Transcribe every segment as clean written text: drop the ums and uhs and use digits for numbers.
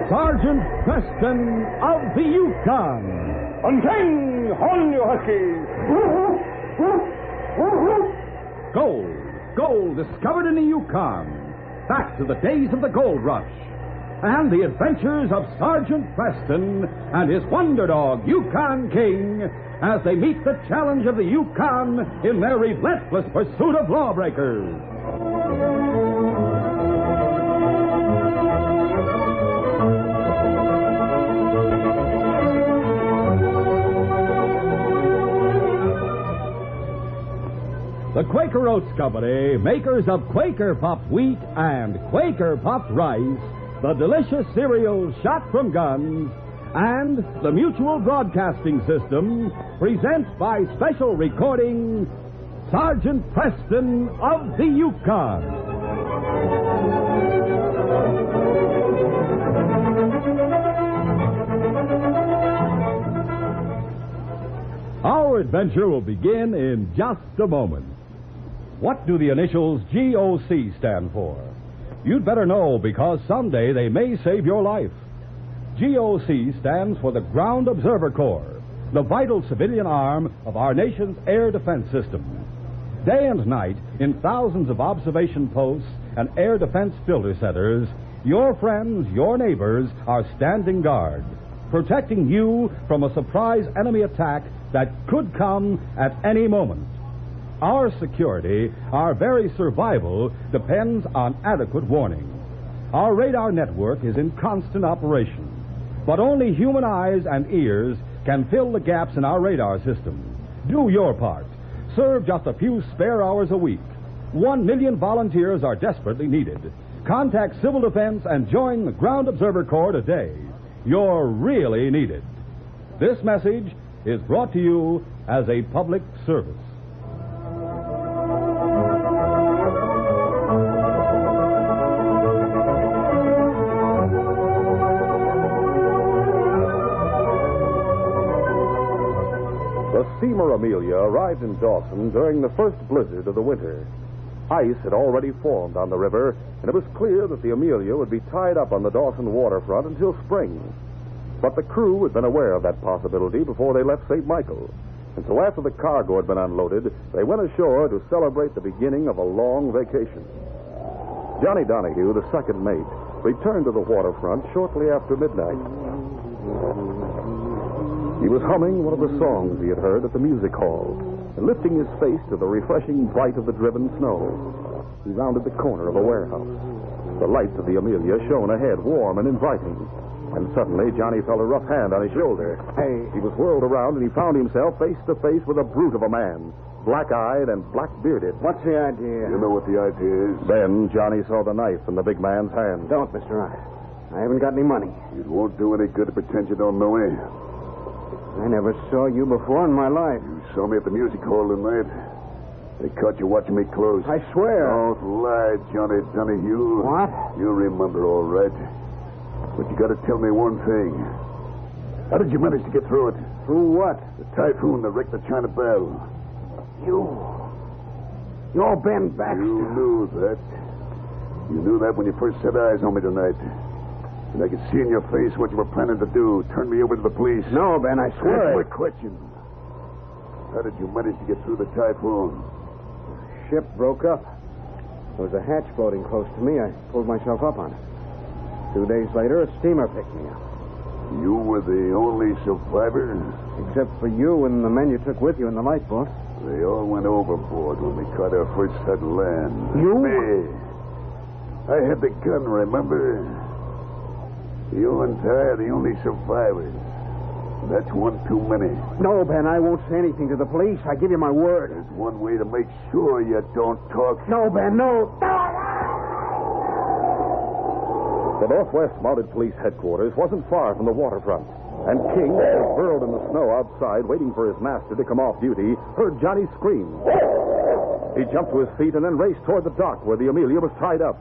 Sergeant Preston of the Yukon. On King, on you huskies. Gold discovered in the Yukon. Back to the days of the gold rush. And the adventures of Sergeant Preston and his wonder dog, Yukon King, as they meet the challenge of the Yukon in their relentless pursuit of lawbreakers. The Quaker Oats Company, makers of Quaker Puffed Wheat and Quaker Puffed Rice, the delicious cereals shot from guns, and the Mutual Broadcasting System presents by special recording Sergeant Preston of the Yukon. Our adventure will begin in just a moment. What do the initials GOC stand for? You'd better know, because someday they may save your life. GOC stands for the Ground Observer Corps, the vital civilian arm of our nation's air defense system. Day and night, in thousands of observation posts and air defense filter centers, your friends, your neighbors, are standing guard, protecting you from a surprise enemy attack that could come at any moment. Our security, our very survival, depends on adequate warning. Our radar network is in constant operation, but only human eyes and ears can fill the gaps in our radar system. Do your part. Serve just a few spare hours a week. 1 million volunteers are desperately needed. Contact Civil Defense and join the Ground Observer Corps today. You're really needed. This message is brought to you as a public service. The steamer Amelia arrived in Dawson during the first blizzard of the winter. Ice had already formed on the river, and it was clear that the Amelia would be tied up on the Dawson waterfront until spring. But the crew had been aware of that possibility before they left St. Michael. And so after the cargo had been unloaded, they went ashore to celebrate the beginning of a long vacation. Johnny Donahue, the second mate, returned to the waterfront shortly after midnight. He was humming one of the songs he had heard at the music hall and lifting his face to the refreshing bite of the driven snow. He rounded the corner of a warehouse. The lights of the Amelia shone ahead, warm and inviting. And suddenly, Johnny felt a rough hand on his shoulder. Hey. He was whirled around, and he found himself face to face with a brute of a man, black-eyed and black-bearded. What's the idea? You know what the idea is? Then Johnny saw the knife in the big man's hand. Don't, Mr. Rice. I haven't got any money. It won't do any good to pretend you don't know me. I never saw you before in my life. You saw me at the music hall tonight. They caught you watching me close. I swear. Don't lie, Johnny Donahue. What? You remember all right. But you got to tell me one thing. How did you manage to get through it? Through what? The typhoon that wrecked the China Belle. You're Ben Baxter. You knew that. You knew that when you first set eyes on me tonight. And I could see in your face what you were planning to do. Turn me over to the police. No, Ben, I swear. That's my question. How did you manage to get through the typhoon? Ship broke up. There was a hatch floating close to me. I pulled myself up on it. 2 days later, a steamer picked me up. You were the only survivor? Except for you and the men you took with you in the lifeboat. They all went overboard when we caught our first sight of land. You? Me. I had the gun, remember? You and I are the only survivors. That's one too many. No, Ben, I won't say anything to the police. I give you my word. There's one way to make sure you don't talk. No, Ben, no. The Northwest Mounted Police Headquarters wasn't far from the waterfront, and King, who was burrowed in the snow outside waiting for his master to come off duty, heard Johnny scream. He jumped to his feet and then raced toward the dock where the Amelia was tied up.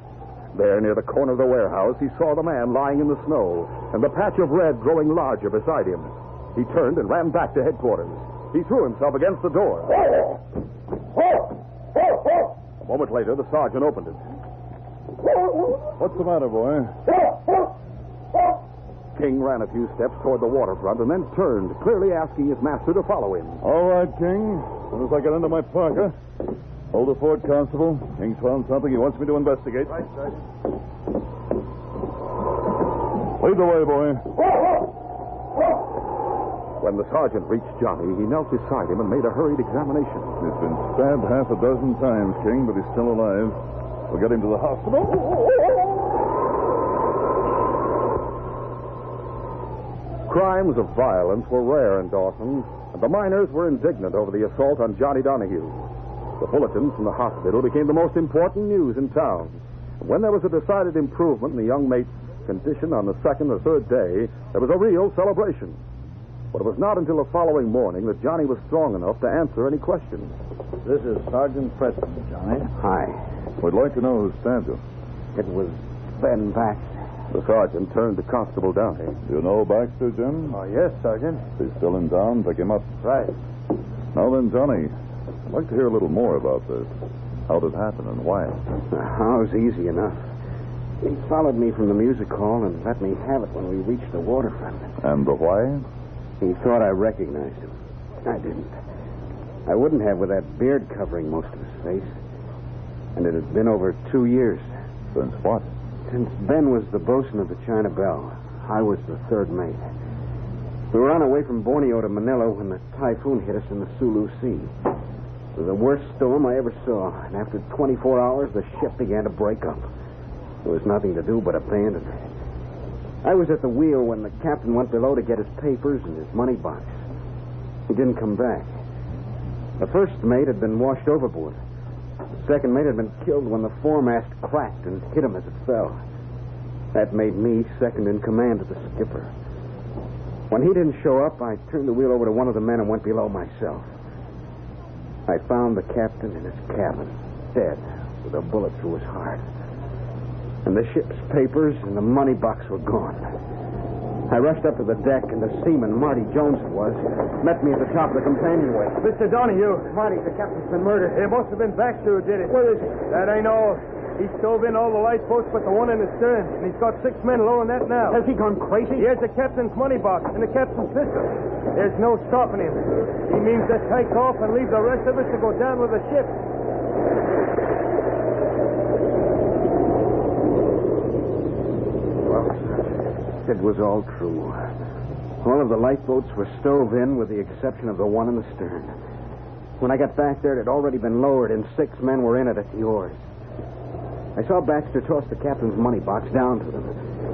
There, near the corner of the warehouse, he saw the man lying in the snow and the patch of red growing larger beside him. He turned and ran back to headquarters. He threw himself against the door. A moment later, the sergeant opened it. What's the matter, boy? King ran a few steps toward the waterfront and then turned, clearly asking his master to follow him. All right, King. As soon as I get into my parka. Hold the fort, Constable. King's found something he wants me to investigate. Right, Sergeant. Lead the way, boy. When the sergeant reached Johnny, he knelt beside him and made a hurried examination. He's been stabbed half a dozen times, King, but he's still alive. We'll get him to the hospital. Crimes of violence were rare in Dawson, and the miners were indignant over the assault on Johnny Donahue. The bulletins from the hospital became the most important news in town. And when there was a decided improvement in the young mate's condition on the second or third day, there was a real celebration. But it was not until the following morning that Johnny was strong enough to answer any questions. This is Sergeant Preston, Johnny. Hi. We'd like to know who stabbed you. It was Ben Baxter. The sergeant turned to Constable Downey. You know Baxter, Jim? Oh, yes, Sergeant. If he's still in town, pick him up. Right. Now then, Johnny, I'd like to hear a little more about this. How did it happen and why? It was easy enough. He followed me from the music hall and let me have it when we reached the waterfront. And the why? He thought I recognized him. I didn't. I wouldn't have with that beard covering most of his face. And it had been over 2 years. Since what? Since Ben was the bosun of the China Belle. I was the third mate. We were on our way from Borneo to Manila when the typhoon hit us in the Sulu Sea. It was the worst storm I ever saw. And after 24 hours, the ship began to break up. There was nothing to do but abandon her. I was at the wheel when the captain went below to get his papers and his money box. He didn't come back. The first mate had been washed overboard. The second mate had been killed when the foremast cracked and hit him as it fell. That made me second in command of the skipper. When he didn't show up, I turned the wheel over to one of the men and went below myself. I found the captain in his cabin, dead, with a bullet through his heart. And the ship's papers and the money box were gone. I rushed up to the deck, and the seaman, Marty Jones it was, met me at the top of the companionway. Mr. Donahue. Marty, the captain's been murdered. It must have been Baxter who did it. Where is he? That I know. He stove in all the lifeboats but the one in the stern, and he's got 6 men low on that now. Has he gone crazy? He has the captain's money box and the captain's pistol. There's no stopping him. He means to take off and leave the rest of us to go down with the ship. It was all true. All of the lifeboats were stove in with the exception of the one in the stern. When I got back there, it had already been lowered, and 6 men were in it at the oars. I saw Baxter toss the captain's money box down to them.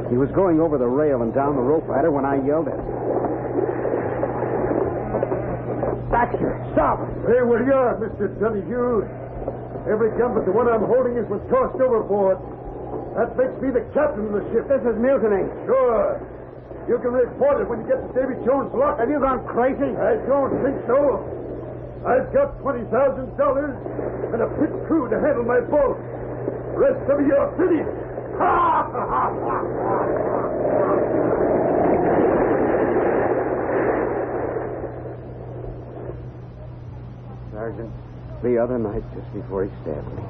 He was going over the rail and down the rope ladder when I yelled at him. Baxter, stop! There where you are, Mr. Donahue. Every gun but the one I'm holding has been tossed overboard. That makes me the captain of the ship. This is mutiny. Sure. You can report it when you get to Davy Jones' lock. Have you gone crazy? I don't think so. I've got $20,000 and a pit crew to handle my boat. The rest of you are finished. Sergeant, the other night, just before he stabbed me,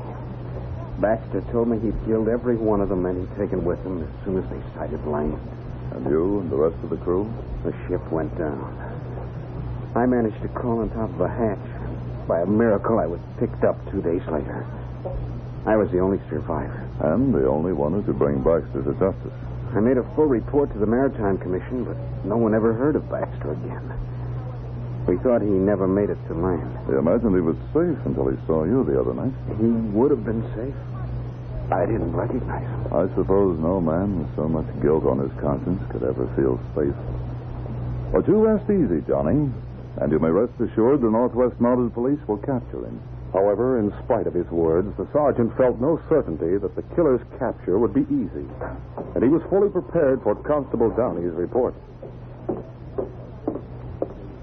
Baxter told me he'd killed every one of the men he'd taken with him as soon as they sighted land. And you and the rest of the crew? The ship went down. I managed to crawl on top of a hatch. By a miracle, I was picked up 2 days later. I was the only survivor. And the only one who could bring Baxter to justice. I made a full report to the Maritime Commission, but no one ever heard of Baxter again. We thought he never made it to land. They imagined he was safe until he saw you the other night. He would have been safe. I didn't recognize him. I suppose no man with so much guilt on his conscience could ever feel safe. But you rest easy, Johnny. And you may rest assured the Northwest Mounted Police will capture him. However, in spite of his words, the sergeant felt no certainty that the killer's capture would be easy. And he was fully prepared for Constable Downey's report.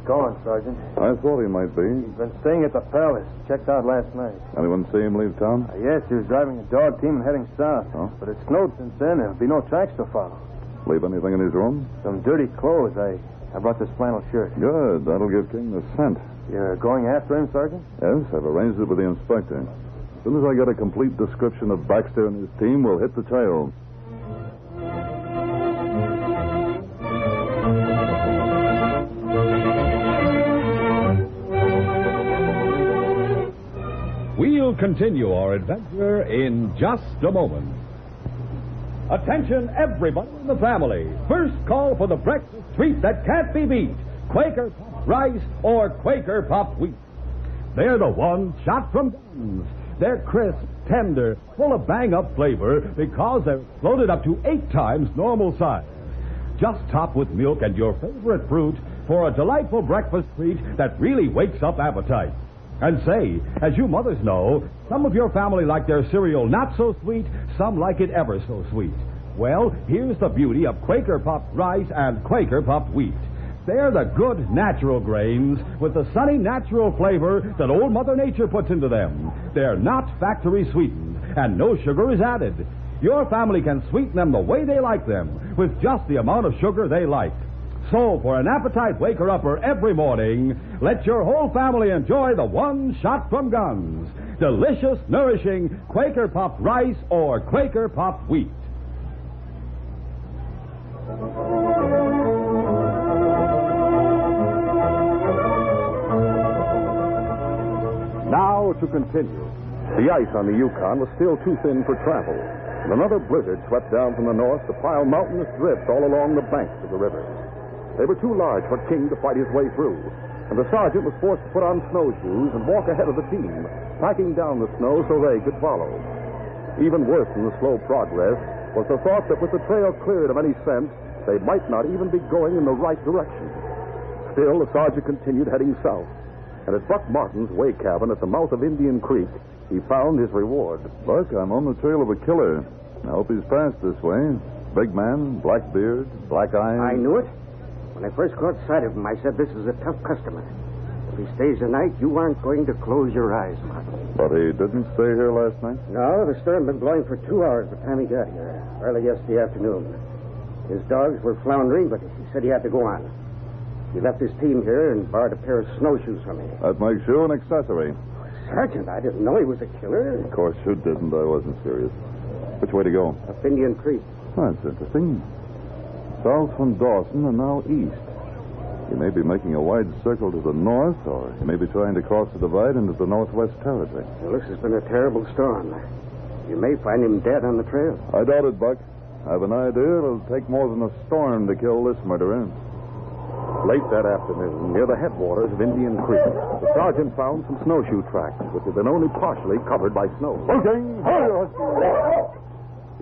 Gone, Sergeant. I thought he might be. He's been staying at the palace. Checked out last night. Anyone see him leave town? Yes, he was driving a dog team and heading south. Oh? But it snowed since then. There'll be no tracks to follow. Leave anything in his room? Some dirty clothes. I brought this flannel shirt. Good. That'll give King the scent. You're going after him, Sergeant? Yes, I've arranged it with the inspector. As soon as I get a complete description of Baxter and his team, we'll hit the trail. We'll continue our adventure in just a moment. Attention, everybody in the family. First call for the breakfast treat that can't be beat. Quaker Puffed Rice or Quaker Puffed Wheat. They're the ones shot from guns. They're crisp, tender, full of bang-up flavor because they're loaded up to 8 times normal size. Just top with milk and your favorite fruit for a delightful breakfast treat that really wakes up appetite. And say, as you mothers know, some of your family like their cereal not so sweet, some like it ever so sweet. Well, here's the beauty of Quaker Puffed Rice and Quaker Puffed Wheat. They're the good natural grains with the sunny natural flavor that old Mother Nature puts into them. They're not factory sweetened, and no sugar is added. Your family can sweeten them the way they like them, with just the amount of sugar they like. So, for an appetite waker-upper every morning, let your whole family enjoy the one shot from guns. Delicious, nourishing Quaker Puffed Rice or Quaker Puffed Wheat. Now to continue. The ice on the Yukon was still too thin for travel, and another blizzard swept down from the north to pile mountainous drifts all along the banks of the river. They were too large for King to fight his way through, and the sergeant was forced to put on snowshoes and walk ahead of the team, packing down the snow so they could follow. Even worse than the slow progress was the thought that with the trail cleared of any scent, they might not even be going in the right direction. Still, the sergeant continued heading south, and at Buck Martin's way cabin at the mouth of Indian Creek, he found his reward. Buck, I'm on the trail of a killer. I hope he's passed this way. Big man, black beard, black eyes. I knew it. When I first caught sight of him, I said, this is a tough customer. If he stays the night, you aren't going to close your eyes, Martin. But he didn't stay here last night? No, the storm had been blowing for 2 hours by the time he got here, early yesterday afternoon. His dogs were floundering, but he said he had to go on. He left his team here and borrowed a pair of snowshoes from me. That makes you an accessory. Sergeant, I didn't know he was a killer. Of course you didn't. I wasn't serious. Which way to go? Up Indian Creek. That's interesting. South from Dawson and now east. He may be making a wide circle to the north, or he may be trying to cross the divide into the Northwest Territory. Well, this has been a terrible storm. You may find him dead on the trail. I doubt it, Buck. I have an idea it'll take more than a storm to kill this murderer. Late that afternoon, near the headwaters of Indian Creek, the sergeant found some snowshoe tracks, which had been only partially covered by snow.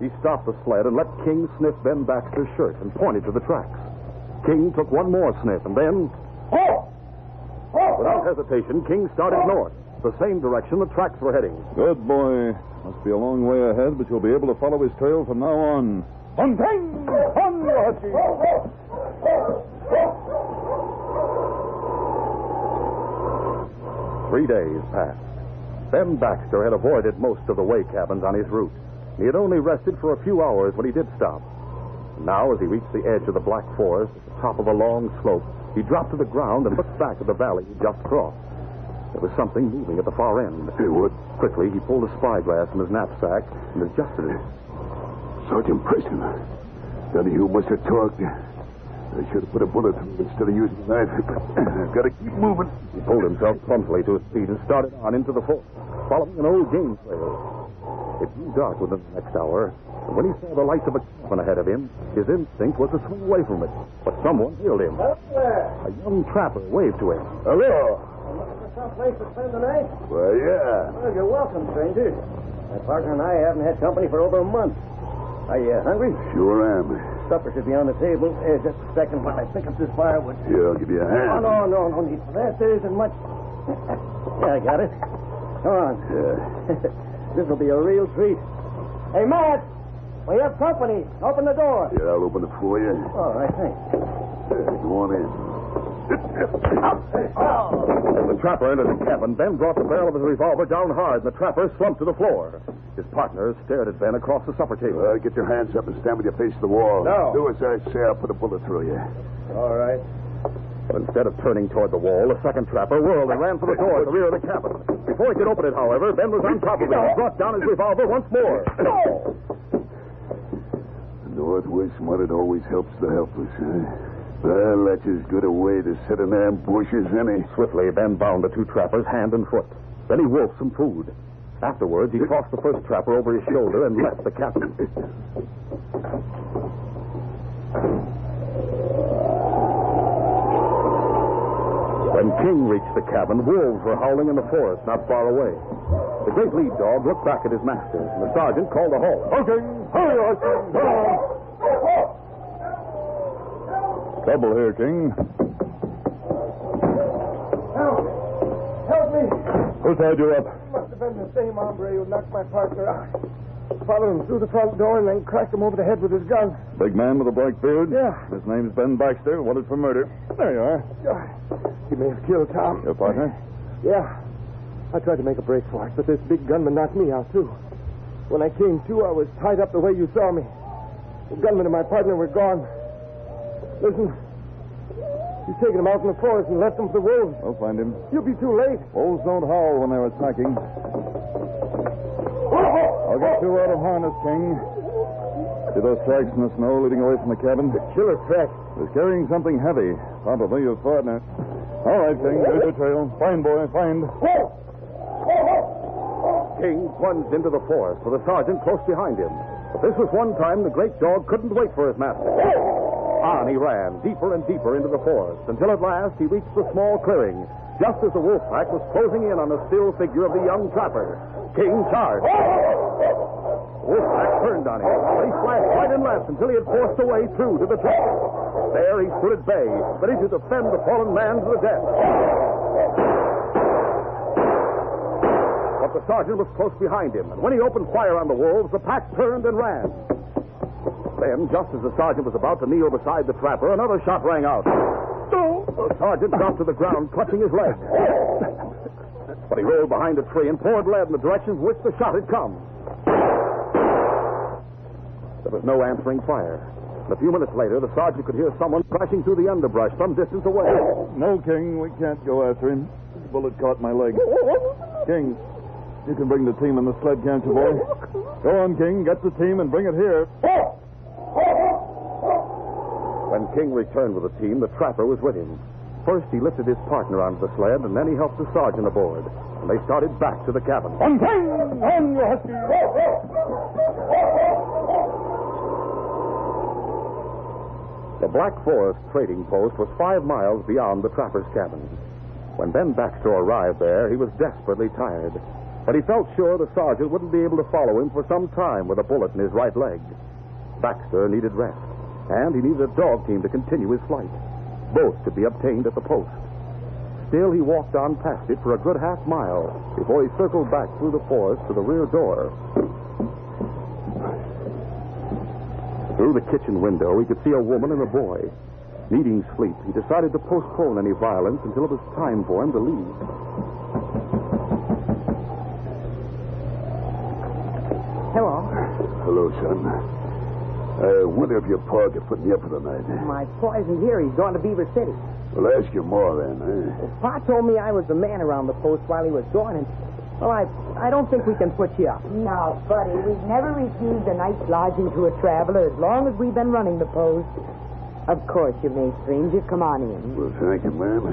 He stopped the sled and let King sniff Ben Baxter's shirt and pointed to the tracks. King took one more sniff and then... Without hesitation, King started north, the same direction the tracks were heading. Good boy. Must be a long way ahead, but you'll be able to follow his trail from now on. 3 days passed. Ben Baxter had avoided most of the way cabins on his route. He had only rested for a few hours when he did stop. Now, as he reached the edge of the Black Forest at the top of a long slope, he dropped to the ground and looked back at the valley he just crossed. There was something moving at the far end. Hey, what? Quickly, he pulled a spyglass from his knapsack and adjusted it. Sergeant Preston. None of you must have talked. I should have put a bullet through instead of using the knife. I've got to keep moving. He pulled himself clumsily to his feet and started on into the forest, following an old game trail. It grew dark within the next hour, and when he saw the lights of a cabin ahead of him, his instinct was to swing away from it. But someone hailed him. A young trapper waved to him. Hello. Someplace to spend the night? Well, yeah. Well, you're welcome, stranger. My partner and I haven't had company for over a month. Are you hungry? Sure am. Supper should be on the table. Just a second while I pick up this firewood. Here, I'll give you a hand. Oh, no need for that. There isn't much. Yeah, I got it. Come on. Yeah. This will be a real treat. Hey, Matt! We have company. Open the door. Yeah, I'll open it for you. All right, thanks. Go on in. As the trapper entered the cabin, Ben brought the barrel of his revolver down hard, and the trapper slumped to the floor. His partner stared at Ben across the supper table. Get your hands up and stand with your face to the wall. No. Do as I say. I'll put a bullet through you. All right. But instead of turning toward the wall, the second trapper whirled and ran for the door at the rear of the cabin. Before he could open it, however, Ben was on top of him and brought down his revolver once more. The Northwest Mud always helps the helpless, huh? Well, that's as good a way to set an ambush as any. Swiftly, Ben bound the two trappers hand and foot. Then he wolfed some food. Afterwards, he tossed the first trapper over his shoulder and left the cabin. When King reached the cabin, wolves were howling in the forest not far away. The great lead dog looked back at his master, and the sergeant called a halt. Okay, hurry, King, come on. Trouble here, King. Help me. Who tied you up? Must have been the same hombre who knocked my partner out. Followed him through the front door and then cracked him over the head with his gun. Big man with a black beard? Yeah. His name's Ben Baxter, wanted for murder. There you are. He may have killed Tom. Your partner? Yeah. I tried to make a break for it, but this big gunman knocked me out, too. When I came to, I was tied up the way you saw me. The gunman and my partner were gone. Listen, he's taken him out in the forest and left him for the wolves. We'll find him. You'll be too late. Wolves don't howl when they're attacking. I'll get you out of harness, King. See those tracks in the snow leading away from the cabin? Killer tracks. He's carrying something heavy. Probably your partner. All right, King. There's your trail. Find, boy. Find. King plunged into the forest with the sergeant close behind him. But this was one time the great dog couldn't wait for his master. On he ran, deeper and deeper into the forest, until at last he reached the small clearing, just as the wolf pack was closing in on the still figure of the young trapper. King charged. Wolfpack turned on him, but he slashed right and left until he had forced a way through to the trapper. There he stood at bay, ready to defend the fallen man to the death. But the sergeant was close behind him, and when he opened fire on the wolves, the pack turned and ran. Then, just as the sergeant was about to kneel beside the trapper, another shot rang out. The sergeant dropped to the ground, clutching his leg. But he rolled behind a tree and poured lead in the direction from which the shot had come. There was no answering fire. And a few minutes later, the sergeant could hear someone crashing through the underbrush some distance away. No, King. We can't go after him. The bullet caught my leg. King, you can bring the team in the sled, can't you, boy? Go on, King. Get the team and bring it here. When King returned with the team, the trapper was with him. First, he lifted his partner onto the sled, and then he helped the sergeant aboard. And they started back to the cabin. On, King! On, you husky! The Black Forest trading post was 5 miles beyond the trapper's cabin. When Ben Baxter arrived there, he was desperately tired. But he felt sure the sergeant wouldn't be able to follow him for some time with a bullet in his right leg. Baxter needed rest, and he needed a dog team to continue his flight. Both could be obtained at the post. Still, he walked on past it for a good half mile before he circled back through the forest to the rear door. Through the kitchen window, he could see a woman and a boy. Needing sleep, he decided to postpone any violence until it was time for him to leave. Hello. Hello, son. I wonder if your pa could put me up for the night. My pa isn't here. He's gone to Beaver City. Well, ask your ma then, eh? Pa told me I was the man around the post while he was gone, and, well, I don't think we can put you up. No, buddy, we've never refused a night's lodging to a traveler as long as we've been running the post. Of course you may, stranger. Come on in. Well, thank you, ma'am.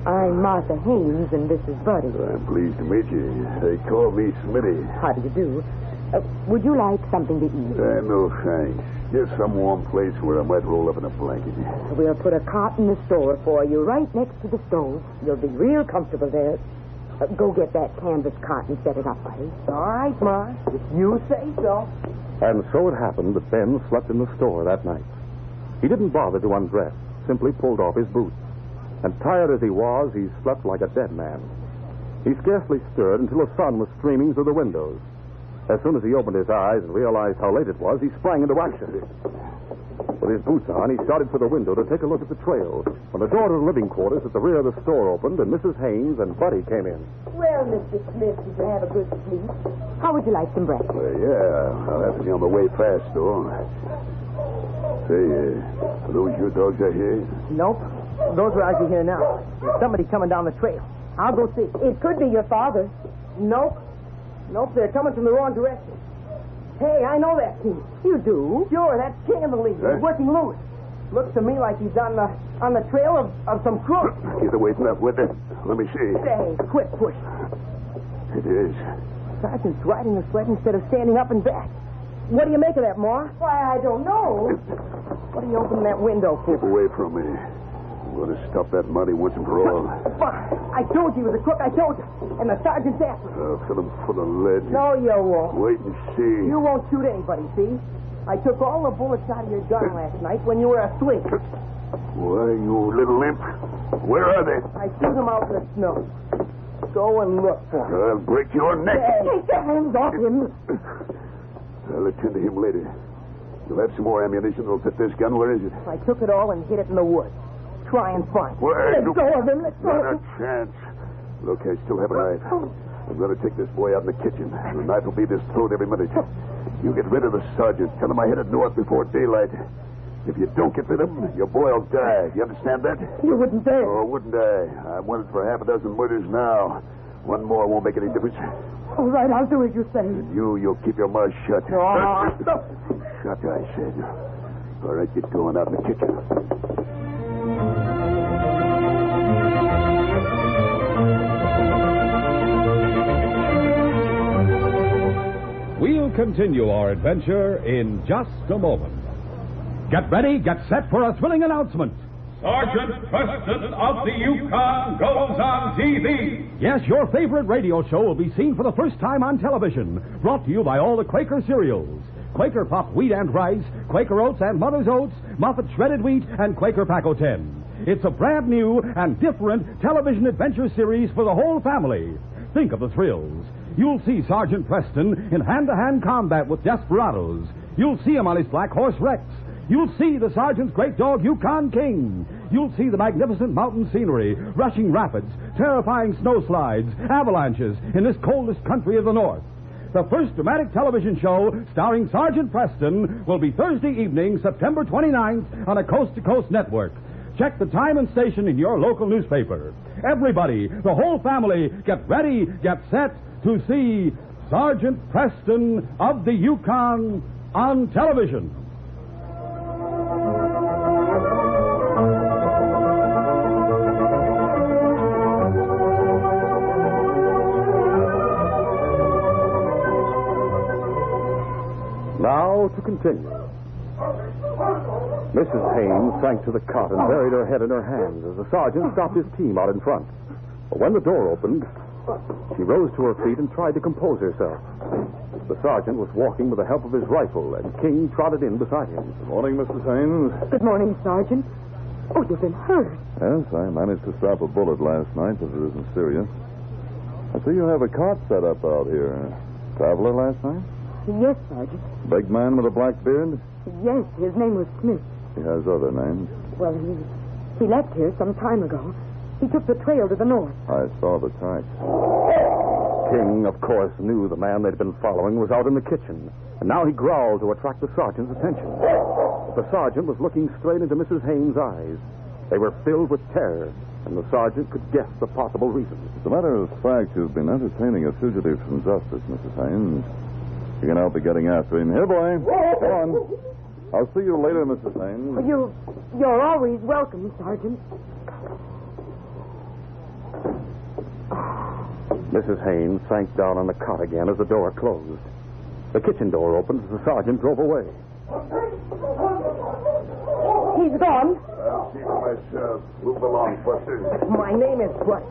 I'm Martha Haynes, and this is Buddy. I'm pleased to meet you. They call me Smitty. How do you do? Would you like something to eat? No, thanks. Just some warm place where I might roll up in a blanket. We'll put a cot in the store for you, right next to the stove. You'll be real comfortable there. Go get that canvas cot and set it up, buddy. All right, Ma. If you say so. And so it happened that Ben slept in the store that night. He didn't bother to undress, simply pulled off his boots. And tired as he was, he slept like a dead man. He scarcely stirred until the sun was streaming through the windows. As soon as he opened his eyes and realized how late it was, he sprang into action. With his boots on, he started for the window to take a look at the trail, when the door to the living quarters at the rear of the store opened, and Mrs. Haynes and Buddy came in. Well, Mr. Smith, did you have a good sleep? How would you like some breakfast? Yeah, I'll have to be on the way fast, though. Say, are those your dogs I hear? Nope. Those are out here now. There's somebody coming down the trail. I'll go see. It could be your father. Nope. Nope, they're coming from the wrong direction. Hey, I know that team. You do? Sure, that's King of the League. Huh? He's working loose. Looks to me like he's on the trail of some crooks. Get away from that window. Let me see. Say, quit push. It is. Sergeant's riding the sled instead of standing up and back. What do you make of that, Ma? Why, I don't know. What are you opening that window for? Keep away from me. I'm going to stop that Mountie once and for all. I told you he was a crook. I told you. And the sergeant's after him. I'll fill him full of lead. No, you won't. Wait and see. You won't shoot anybody, see? I took all the bullets out of your gun last night when you were asleep. Why, you little imp. Where are they? I threw them out in the snow. Go and look for them. I'll break your neck. Take your hands off him. I'll attend to him later. You'll have some more ammunition that'll fit this gun. Where is it? I took it all and hid it in the woods. Try and find it. Where? Let go of him. Let go Not of a him. chance. Look, I still have a knife. I'm going to take this boy out in the kitchen. The knife will be at his throat every minute. You get rid of the sergeant. Tell him I headed north before daylight. If you don't get rid of him, your boy will die. You understand that? You wouldn't dare. Oh, wouldn't I? I'm wanted for half a dozen murders now. One more won't make any difference. All right, I'll do as you say. You'll keep your mouth shut. Oh. Shut, I said. All right, get going out in the kitchen. We'll continue our adventure in just a moment. Get ready, get set for a thrilling announcement. Sergeant Preston of the Yukon goes on TV. Yes, your favorite radio show will be seen for the first time on television. Brought to you by all the Quaker cereals. Quaker Puff Wheat and Rice, Quaker Oats and Mother's Oats, Muffet Shredded Wheat, and Quaker Paco 10. It's a brand new and different television adventure series for the whole family. Think of the thrills. You'll see Sergeant Preston in hand-to-hand combat with desperados. You'll see him on his black horse Rex. You'll see the sergeant's great dog, Yukon King. You'll see the magnificent mountain scenery, rushing rapids, terrifying snowslides, avalanches in this coldest country of the North. The first dramatic television show starring Sergeant Preston will be Thursday evening, September 29th on a coast-to-coast network. Check the time and station in your local newspaper. Everybody, the whole family, get ready, get set to see Sergeant Preston of the Yukon on television. Now to continue. Mrs. Haynes sank to the cot and buried her head in her hands as the sergeant stopped his team out in front. But when the door opened, she rose to her feet and tried to compose herself. The sergeant was walking with the help of his rifle, and King trotted in beside him. Good morning, Mrs. Haynes. Good morning, Sergeant. Oh, you've been hurt. Yes, I managed to stop a bullet last night, but it isn't serious. I see you have a cot set up out here. Traveler last night? Yes, Sergeant. Big man with a black beard? Yes, his name was Smith. He has other names. Well, he left here some time ago. He took the trail to the north. I saw the tracks. King, of course, knew the man they'd been following was out in the kitchen, and now he growled to attract the sergeant's attention. The sergeant was looking straight into Mrs. Haynes' eyes. They were filled with terror, and the sergeant could guess the possible reasons. As a matter of fact, you've been entertaining a fugitive from justice, Mrs. Haynes. You can help me getting after him. Here, boy. Go on. I'll see you later, Mrs. Haynes. You're always welcome, Sergeant. Mrs. Haynes sank down on the cot again as the door closed. The kitchen door opened as the sergeant drove away. He's gone. I'll see for myself. Move along, Buster. My name is Butt.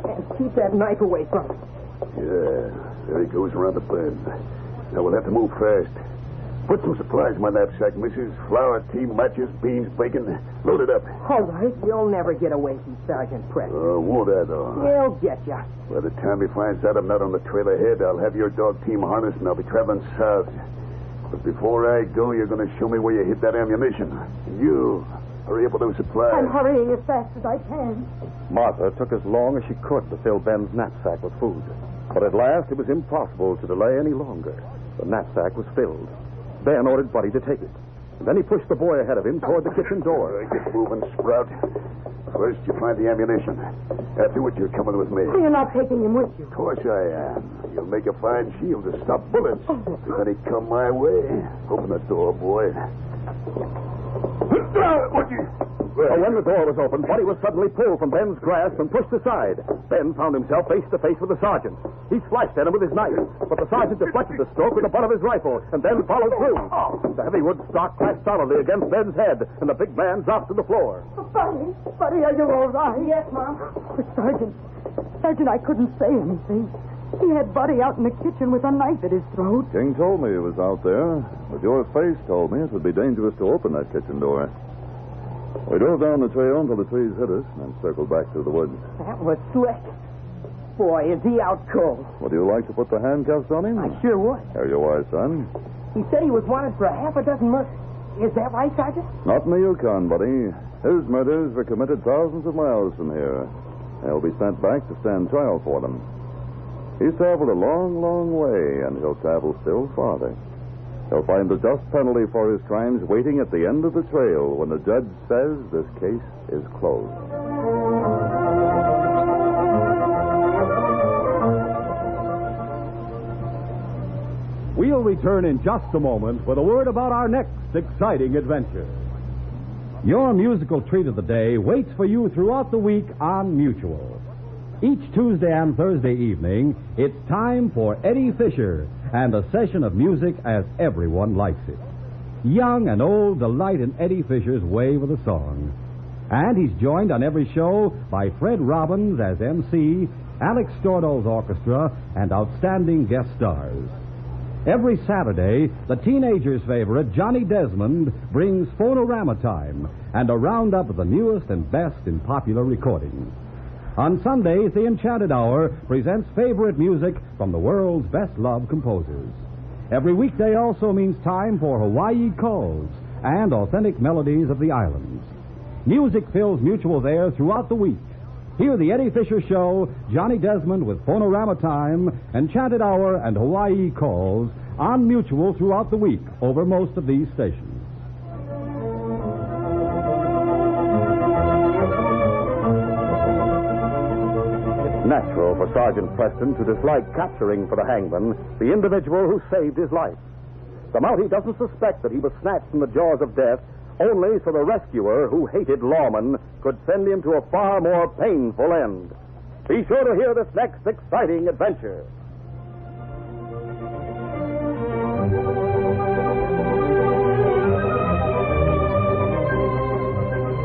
And keep that knife away from me. Yeah, there he goes around the bend. Now we'll have to move fast. Put some supplies in my knapsack, missus. Flour, tea, matches, beans, bacon. Load it up. All right, you'll never get away from Sergeant Preston. Won't I, though? He'll get ya. By the time he finds out I'm not on the trail ahead, I'll have your dog team harnessed and I'll be traveling south. But before I go, you're going to show me where you hid that ammunition. You hurry up with those supplies. I'm hurrying as fast as I can. Martha took as long as she could to fill Ben's knapsack with food. But at last, it was impossible to delay any longer. The knapsack was filled. Ben ordered Buddy to take it. And then he pushed the boy ahead of him toward the kitchen door. Get moving, Sprout. First, you find the ammunition. Afterward, you're coming with me. You're not taking him with you. Of course I am. You'll make a fine shield to stop bullets. If any come my way, open the door, boy. When the door was opened, Buddy was suddenly pulled from Ben's grasp and pushed aside. Ben found himself face to face with the sergeant. He slashed at him with his knife, but the sergeant deflected the stroke with the butt of his rifle and then followed through. The heavy wood stock clashed solidly against Ben's head, and the big man dropped to the floor. Buddy, are you all right? Yes, Mom. Sergeant, I couldn't say anything. He had Buddy out in the kitchen with a knife at his throat. King told me he was out there, but your face told me it would be dangerous to open that kitchen door. We drove down the trail until the trees hit us, and then circled back through the woods. That was slick. Boy, is he out cold. Would you like to put the handcuffs on him? I sure would. Here you are, son. He said he was wanted for a half a dozen murders. Is that right, Sergeant? Not in the Yukon, buddy. His murders were committed thousands of miles from here. They'll be sent back to stand trial for them. He's traveled a long, long way, and he'll travel still farther. He'll find the just penalty for his crimes waiting at the end of the trail when the judge says this case is closed. We'll return in just a moment with a word about our next exciting adventure. Your musical treat of the day waits for you throughout the week on Mutual. Each Tuesday and Thursday evening, it's time for Eddie Fisher and a session of music as everyone likes it. Young and old delight in Eddie Fisher's way with a song. And he's joined on every show by Fred Robbins as MC, Alex Stordo's orchestra, and outstanding guest stars. Every Saturday, the teenager's favorite, Johnny Desmond, brings Phonorama Time and a roundup of the newest and best in popular recordings. On Sundays, the Enchanted Hour presents favorite music from the world's best-loved composers. Every weekday also means time for Hawaii Calls and authentic melodies of the islands. Music fills Mutual's air throughout the week. Hear the Eddie Fisher Show, Johnny Desmond with Phonorama Time, Enchanted Hour, and Hawaii Calls on Mutual throughout the week over most of these stations. Natural for Sergeant Preston to dislike capturing for the hangman the individual who saved his life. The Mountie doesn't suspect that he was snatched from the jaws of death only so the rescuer who hated lawmen could send him to a far more painful end. Be sure to hear this next exciting adventure.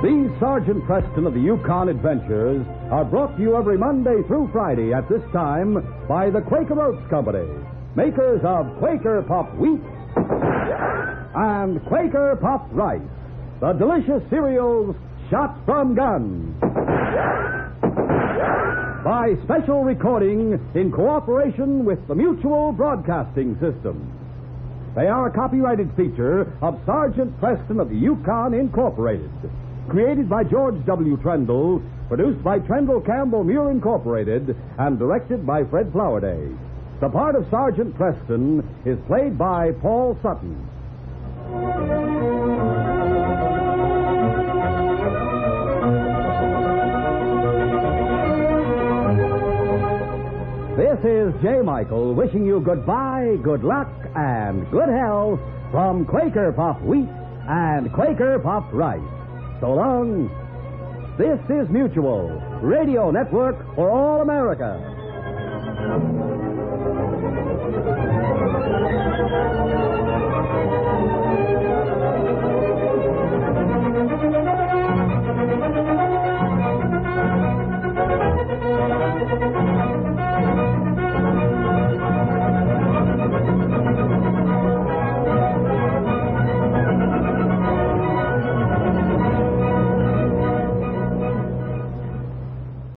These Sergeant Preston of the Yukon Adventures are brought to you every Monday through Friday at this time by the Quaker Oats Company, makers of Quaker Puffed Wheat and Quaker Puffed Rice, the delicious cereals shot from guns. By special recording in cooperation with the Mutual Broadcasting System. They are a copyrighted feature of Sergeant Preston of the Yukon Incorporated. Created by George W. Trendle, produced by Trendle Campbell Muir Incorporated, and directed by Fred Flowerday. The part of Sergeant Preston is played by Paul Sutton. This is J. Michael wishing you goodbye, good luck, and good health from Quaker Puffed Wheat and Quaker Puffed Rice. So long. This is Mutual, Radio Network for all America.